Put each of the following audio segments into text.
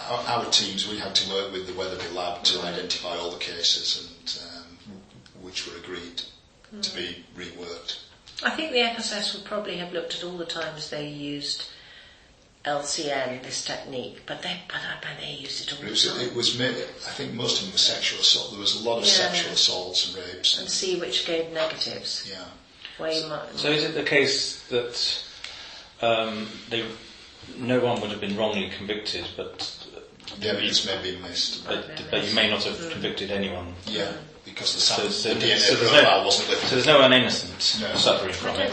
our teams, we had to work with the Weatherby lab to identify all the cases, and which were agreed to be reworked. I think the FSS would probably have looked at all the times they used LCN, this technique, but I bet they used it all the time. It was I think most of them were sexual assault. There was a lot of sexual assaults and rapes. And see which gave negatives. Yeah. So is it the case that no one would have been wrongly convicted, but the evidence may be missed. But you may not have convicted anyone. Yeah, because the so DNA profile wasn't living. So there's no one innocent suffering from it.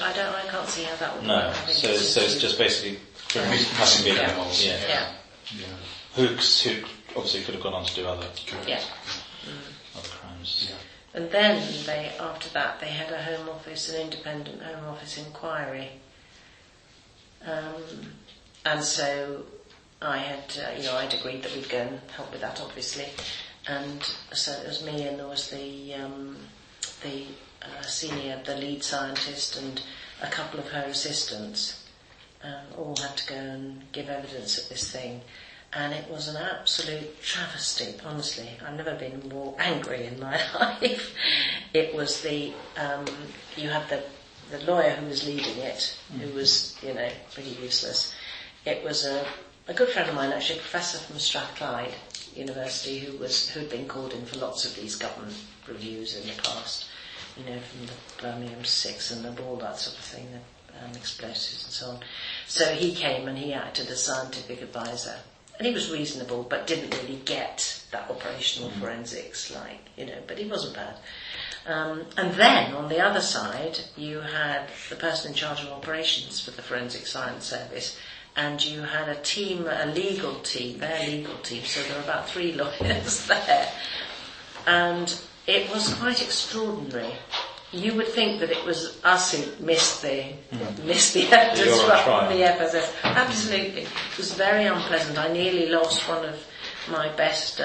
I can't see how that would work. So it's just basically criminals. Yeah. Who obviously could have gone on to do other crimes. Yeah. And then after that, they had an independent Home Office inquiry. And so I had, I'd agreed that we'd go and help with that, obviously. And so it was me, and there was the lead scientist, and a couple of her assistants. All had to go and give evidence at this thing. And it was an absolute travesty, honestly. I've never been more angry in my life. It was you had the lawyer who was leading it, who was, pretty useless. It was a good friend of mine, actually, a professor from Strathclyde University, who'd been called in for lots of these government reviews in the past, from the Birmingham 6 and all that sort of thing, the explosives and so on. So he came and he acted as scientific advisor. And he was reasonable, but didn't really get that operational forensics, but he wasn't bad. And then, on the other side, you had the person in charge of operations for the Forensic Science Service, and you had their legal team, so there were about 3 lawyers there. And it was quite extraordinary. You would think that it was us who missed the evidence from the FSS. Absolutely. It was very unpleasant. I nearly lost one of my best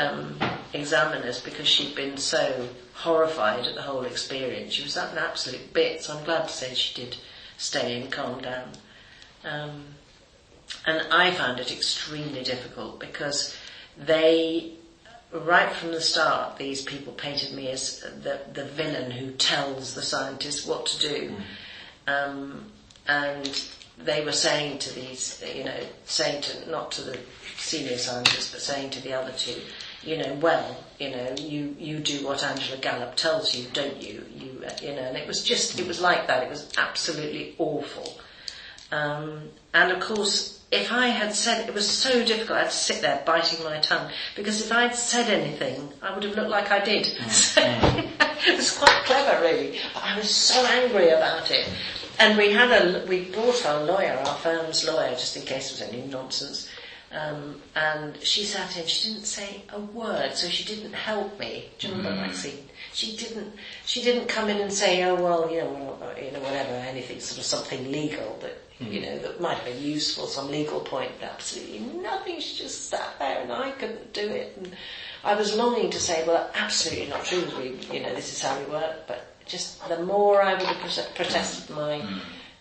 examiners because she'd been so horrified at the whole experience. She was at an absolute bit, so I'm glad to say she did stay and calm down. And I found it extremely difficult because right from the start, these people painted me as the villain who tells the scientists what to do. And they were saying to these, not to the senior scientists, but saying to the other 2, you do what Angela Gallup tells you, don't you? And it was like that. It was absolutely awful. And of course, if I had said, it was so difficult, I had to sit there biting my tongue, because if I'd said anything, I would have looked like I did. So, it was quite clever, really. But I was so angry about it. And we brought our lawyer, our firm's lawyer, just in case there was any nonsense. And she sat in, she didn't say a word, so she didn't help me. Do you remember, Maxine? She didn't come in and say, whatever, anything, sort of something legal that, that might have been useful, some legal point. Absolutely nothing. She just sat there and I couldn't do it. And I was longing to say, well, absolutely not true. This is how we work. But just the more I would have protested my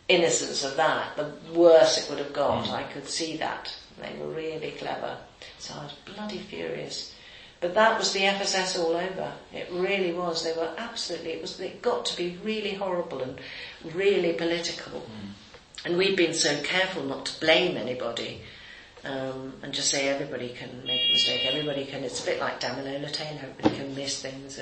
innocence of that, the worse it would have got. I could see that. They were really clever. So I was bloody furious. But that was the FSS all over. It really was. They were absolutely, it got to be really horrible and really political. And we'd been so careful not to blame anybody, and just say everybody can make a mistake, it's a bit like Damilola Taylor, everybody can miss things,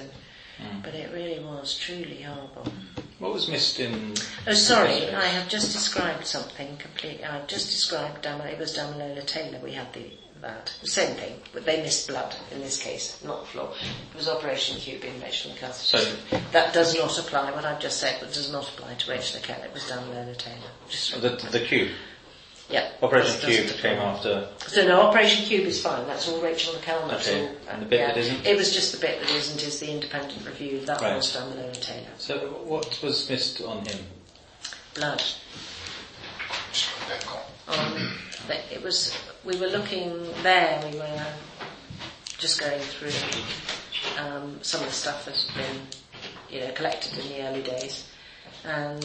but it really was truly horrible. What was missed in... Oh, sorry, I have just described something completely. I've just described it was Damilola Taylor, we had that. Same thing, but they missed blood in this case, not the floor. It was Operation Cube in Rachel McKell. So that does not apply, what I've just said, but does not apply to Rachel McKell. It was Damilola Taylor. The Cube? Yeah. Operation Cube came after... So no, Operation Cube is fine, that's all Rachel McKell. Okay, and the bit that isn't? It was just the bit that isn't is the independent review, that was Damilola Taylor. So what was missed on him? Blood. We were looking there, we were just going through some of the stuff that had been, collected in the early days, and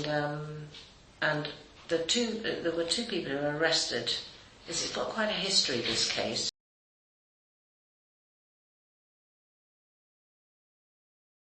there were 2 people who were arrested. It's got quite a history, this case.